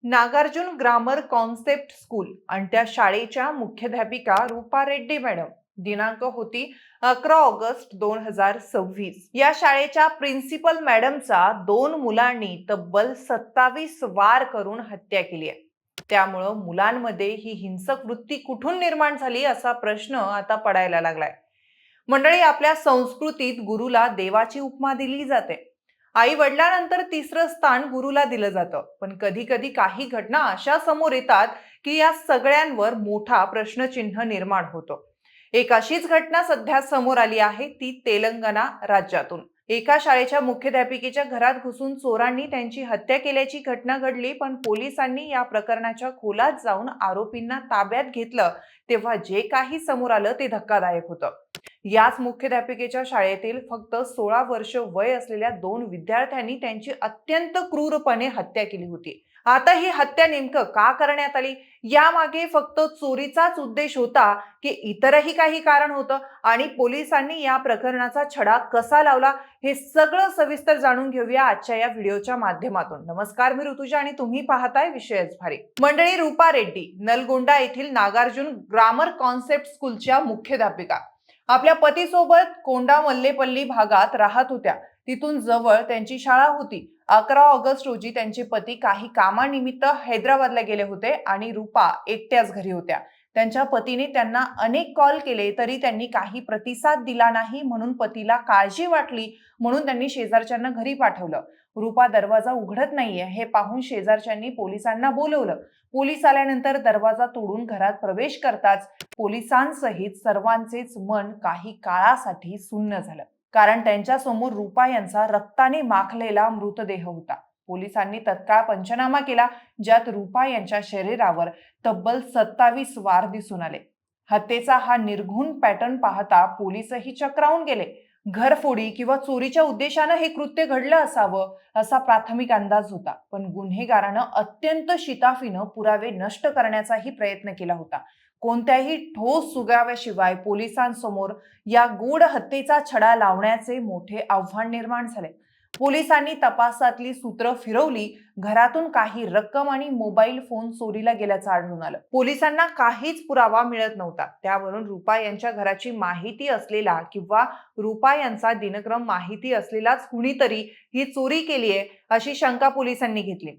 Nagarjuna grammar concept school आणि त्या शाळेच्या मुख्याध्यापिका रूपा रेड्डी मॅडम. दिनांक होती 11 ऑगस्ट 2026. या शाळेच्या प्रिन्सिपल मॅडमचा 2 मुलांनी तब्बल 27 वार करून हत्या केली आहे. त्यामुळं मुलांमध्ये ही हिंसक वृत्ती कुठून निर्माण झाली असा प्रश्न आता पडायला लागलाय. मंडळी, आपल्या संस्कृतीत गुरुला देवाची उपमा दिली जाते. आई वडिलांनंतर तिसरं स्थान गुरुला दिलं जातं. पण कधी कधी काही घटना अशा समोर येतात की या सगळ्यांवर मोठा प्रश्नचिन्ह निर्माण होतो. एक अशीच घटना सध्या समोर आली आहे, ती तेलंगणा राज्यातून. एका शाळेच्या मुख्याध्यापिकेच्या घरात घुसून चोरांनी त्यांची हत्या केल्याची घटना घडली. पण पोलिसांनी या प्रकरणाच्या खोलात जाऊन आरोपींना ताब्यात घेतलं तेव्हा जे काही समोर आलं ते धक्कादायक होतं. याच मुख्याध्यापिकेच्या शाळेतील फक्त 16 वर्ष वय असलेल्या 2 विद्यार्थ्यांनी त्यांची अत्यंत क्रूरपणे हत्या केली होती. आता ही हत्या नेमकं का करण्यात आली, यामागे फक्त चोरीचाच उद्देश होता की इतरही काही कारण होतं, आणि पोलिसांनी या प्रकरणाचा छडा कसा लावला, हे सगळं सविस्तर जाणून घेऊया आजच्या या व्हिडिओच्या माध्यमातून. नमस्कार, मी ऋतुजा आणि तुम्ही पाहताय विषयच भारी. मंडळी, रूपा रेड्डी नलगोंडा येथील नागार्जुन ग्रामर कॉन्सेप्ट स्कूलच्या मुख्याध्यापिका आपल्या पतीसोबत कोंडामल्लेपल्ली भागात राहत होत्या. तिथून जवळ त्यांची शाळा होती. 11 ऑगस्ट रोजी त्यांचे पती काही कामानिमित्त हैदराबादला गेले होते आणि रूपा एकट्याच घरी होत्या. त्यांच्या पतीने त्यांना अनेक कॉल केले तरी त्यांनी काही प्रतिसाद दिला नाही. म्हणून पतीला काळजी वाटली, म्हणून त्यांनी शेजारच्यांना घरी पाठवलं. रूपा दरवाजा उघडत नाहीये हे पाहून शेजारच्यांनी पोलिसांना बोलवलं. पोलीस आल्यानंतर दरवाजा तोडून घरात प्रवेश करताच पोलिसांसहित सर्वांचेच मन काही काळासाठी सुन्न झालं. कारण त्यांच्या समोर रूपा यांचा रक्ताने माखलेला मृतदेह होता. पोलिसांनी तत्काळ पंचनामा केला, ज्यात रूपा यांच्या शरीरावर तब्बल 27 वार दिसून आले. हत्येचा हा निर्घृण पॅटर्न पाहता पोलीसही चक्रावून गेले. घरफोडी किंवा चोरीच्या उद्देशानं हे कृत्य घडलं असावं असा प्राथमिक अंदाज होता. पण गुन्हेगारानं अत्यंत शिताफीनं पुरावे नष्ट करण्याचाही प्रयत्न केला होता. कोणत्याही ठोस सुगाव्याशिवाय पोलिसांसमोर या गूढ हत्येचा छडा लावण्याचे मोठे आव्हान निर्माण झाले. पोलिसांनी तपासातली सूत्र फिरवली. घरातून काही रक्कम आणि मोबाईल फोन चोरीला गेल्याचं आढळून आलं. पोलिसांना काहीच पुरावा मिळत नव्हता. त्यावरून रूपा यांच्या घराची माहिती असलेला किंवा रूपा यांचा दिनक्रम माहिती असलेलाच कुणीतरी ही चोरी केलीये अशी शंका पोलिसांनी घेतली.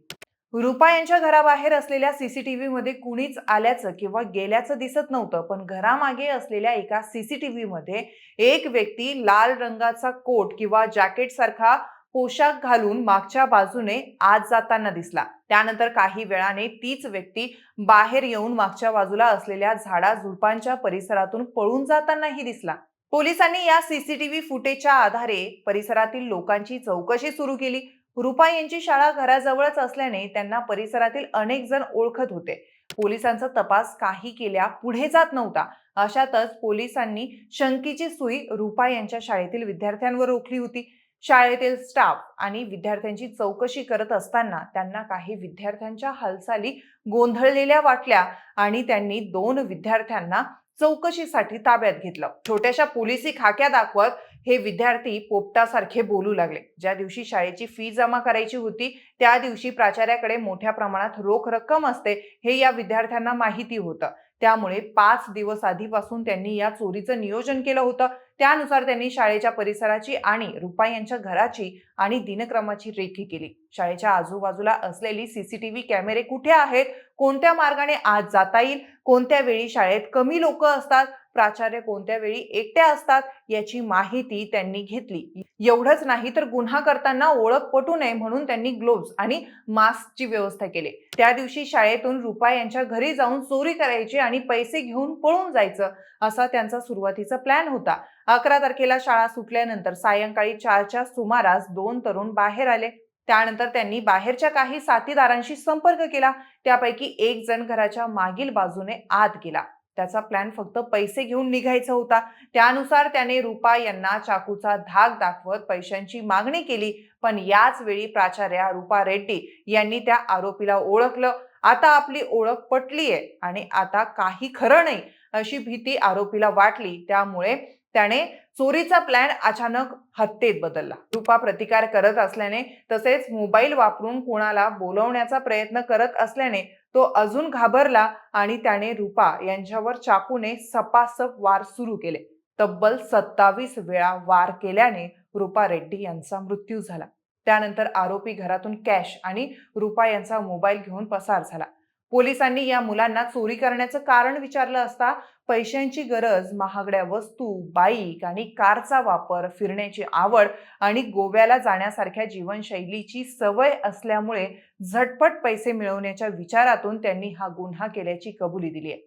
रूपा यांच्या घराबाहेर असलेल्या सीसीटीव्ही मध्ये कुणीच आल्याचं किंवा गेल्याचं दिसत नव्हतं. पण घरामागे असलेल्या एका सीसीटीव्ही मध्ये एक व्यक्ती लाल रंगाचा कोट किंवा जॅकेट सारखा पोशाख घालून मागच्या बाजूने आत जाताना दिसला. त्यानंतर काही वेळाने तीच व्यक्ती बाहेर येऊन मागच्या बाजूला असलेल्या झाडाझुडपांच्या परिसरातून पळून जातानाही दिसला. पोलिसांनी या सीसीटीव्ही फुटेजच्या आधारे परिसरातील लोकांची चौकशी सुरू केली. रूपा यांची शाळा घराजवळच असल्याने त्यांना परिसरातील अनेक जण ओळखत होते. पोलिसांचा तपास काही केल्या पुढे जात नव्हता. अशातच पोलिसांनी शंकीची सुई रूपा यांच्या शाळेतील विद्यार्थ्यांवर रोखली होती. शाळेतील स्टाफ आणि विद्यार्थ्यांची चौकशी करत असताना त्यांना काही विद्यार्थ्यांच्या हालचाली गोंधळलेल्या वाटल्या आणि त्यांनी 2 विद्यार्थ्यांना चौकशीसाठी ताब्यात घेतलं. छोट्याशा पोलिसी खाक्या दाखवत हे विद्यार्थी पोपटासारखे बोलू लागले. ज्या दिवशी शाळेची फी जमा करायची होती त्या दिवशी प्राचार्याकडे मोठ्या प्रमाणात रोख रक्कम असते हे या विद्यार्थ्यांना माहिती होतं. त्यामुळे 5 दिवस आधीपासून त्यांनी या चोरीचं नियोजन केलं होतं. त्यानुसार त्यांनी शाळेच्या परिसराची आणि रूपा यांच्या घराची आणि दिनक्रमाची रेखी केली. शाळेच्या आजूबाजूला असलेली सीसीटीव्ही कॅमेरे कुठे आहेत, कोणत्या मार्गाने आत जाता येईल, कोणत्या वेळी शाळेत कमी लोक असतात, प्राचार्य कोणत्या वेळी एकट्या असतात याची माहिती त्यांनी घेतली. एवढंच नाही तर गुन्हा करताना ओळख पटू नये म्हणून त्यांनी ग्लोव्ज आणि मास्कची व्यवस्था केली. त्या दिवशी शाळेतून रूपा यांच्या घरी जाऊन चोरी करायची आणि पैसे घेऊन पळून जायचं असा त्यांचा सुरुवातीचा प्लॅन होता. 11 तारखेला शाळा सुटल्यानंतर सायंकाळी 4च्या सुमारास 2 तरुण बाहेर आले. त्यानंतर त्यांनी बाहेरच्या काही साथीदारांशी संपर्क केला. त्यापैकी एक जण घराच्या मागील बाजूने आत गेला. त्याचा प्लॅन फक्त पैसे घेऊन निघायचा होता. त्यानुसार त्याने रूपा यांना चाकूचा धाक दाखवत पैशांची मागणी केली. पण याच वेळी प्राचार्या रूपा रेड्डी यांनी त्या आरोपीला ओळखलं. आता आपली ओळख पटलीये आणि आता काही खरं नाही अशी भीती आरोपीला वाटली. त्यामुळे त्याने चोरीचा प्लॅन अचानक हत्येत बदलला. रुपा प्रतिकार करत असल्याने तसेच मोबाईल वापरून कोणाला बोलवण्याचा प्रयत्न करत असल्याने तो अजून घाबरला आणि त्याने रुपा यांच्यावर चाकूने सपासप वार सुरू केले. तब्बल 27 वेळा वार केल्याने रुपा रेड्डी यांचा मृत्यू झाला. त्यानंतर आरोपी घरातून कॅश आणि रुपा यांचा मोबाईल घेऊन पसार झाला. पोलिसांनी या मुलांना चोरी करण्याचं कारण विचारलं असता पैशांची गरज, महागड्या वस्तू, बाईक आणि कारचा वापर, फिरण्याची आवड आणि गोव्याला जाण्यासारख्या जीवनशैलीची सवय असल्यामुळे झटपट पैसे मिळवण्याच्या विचारातून त्यांनी हा गुन्हा केल्याची कबुली दिली आहे.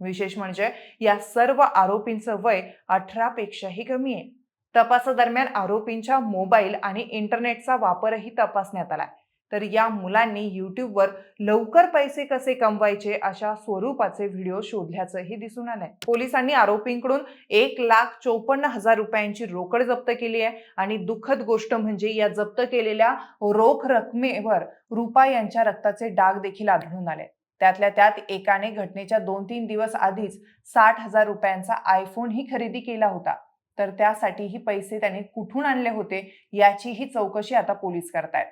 विशेष म्हणजे या सर्व आरोपींचं वय 18 पेक्षाही कमी आहे. तपासादरम्यान आरोपींच्या मोबाईल आणि इंटरनेटचा वापरही तपासण्यात आला. तर या मुलांनी युट्यूबवर लवकर पैसे कसे कमवायचे अशा स्वरूपाचे व्हिडिओ शोधल्याचंही दिसून आलंय. पोलिसांनी आरोपींकडून 1,54,000 रुपयांची रोकड जप्त केली आहे आणि दुःखद गोष्ट म्हणजे या जप्त केलेल्या रोख रकमेवर रुपा यांच्या रक्ताचे डाग देखील आढळून आले. त्यातल्या त्यात एकाने घटनेच्या 2-3 दिवस आधीच 60,000 रुपयांचा आयफोन ही खरेदी केला होता. तर त्यासाठीही पैसे त्याने कुठून आणले होते याचीही चौकशी आता पोलीस करतायत.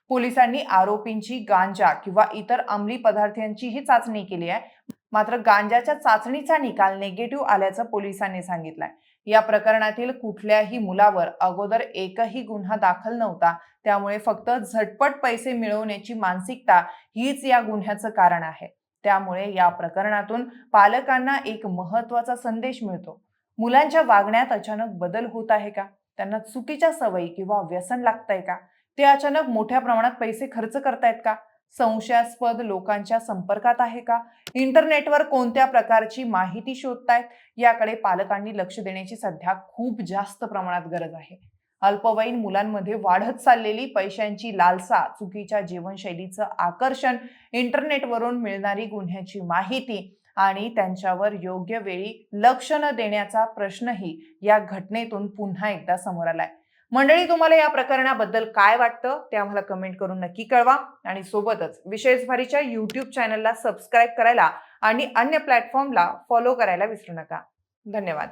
पोलिसांनी आरोपींची गांजा किंवा इतर अंमली पदार्थांचीही चाचणी केली आहे. मात्र गांजाच्या चाचणीचा निकाल निगेटिव्ह आल्याचं पोलिसांनी सांगितलंय. या प्रकरणातील कुठल्याही मुलावर अगोदर एकही गुन्हा दाखल नव्हता. त्यामुळे फक्त झटपट पैसे मिळवण्याची मानसिकता हीच या गुन्ह्याचं कारण आहे. त्यामुळे या प्रकरणातून पालकांना एक महत्त्वाचा संदेश मिळतो. मुलांच्या वागण्यात अचानक बदल होत आहे का? त्यांना चुकीच्या सवयी किंवा व्यसन लागतंय का? ते अचानक मोठ्या प्रमाणात पैसे खर्च करतायत का? संशयास्पद लोकांच्या संपर्कात आहे का? इंटरनेटवर कोणत्या प्रकारची माहिती शोधतायत? याकडे पालकांनी लक्ष देण्याची सध्या खूप जास्त प्रमाणात गरज आहे. अल्पवयीन मुलांमध्ये वाढत चाललेली पैशांची लालसा, चुकीच्या जीवनशैलीचं आकर्षण, इंटरनेटवरून मिळणारी गुन्ह्याची माहिती आणि त्यांच्यावर योग्य वेळी लक्ष न देण्याचा प्रश्नही या घटनेतून पुन्हा एकदा समोर आलाय. मंडळी, तुम्हाला या प्रकरणाबद्दल काय वाटतं ते आम्हाला कमेंट करून नक्की कळवा आणि सोबतच विशेष भारीच्या YouTube चॅनलला सबस्क्राईब करायला आणि अन्य प्लॅटफॉर्मला फॉलो करायला विसरू नका. धन्यवाद.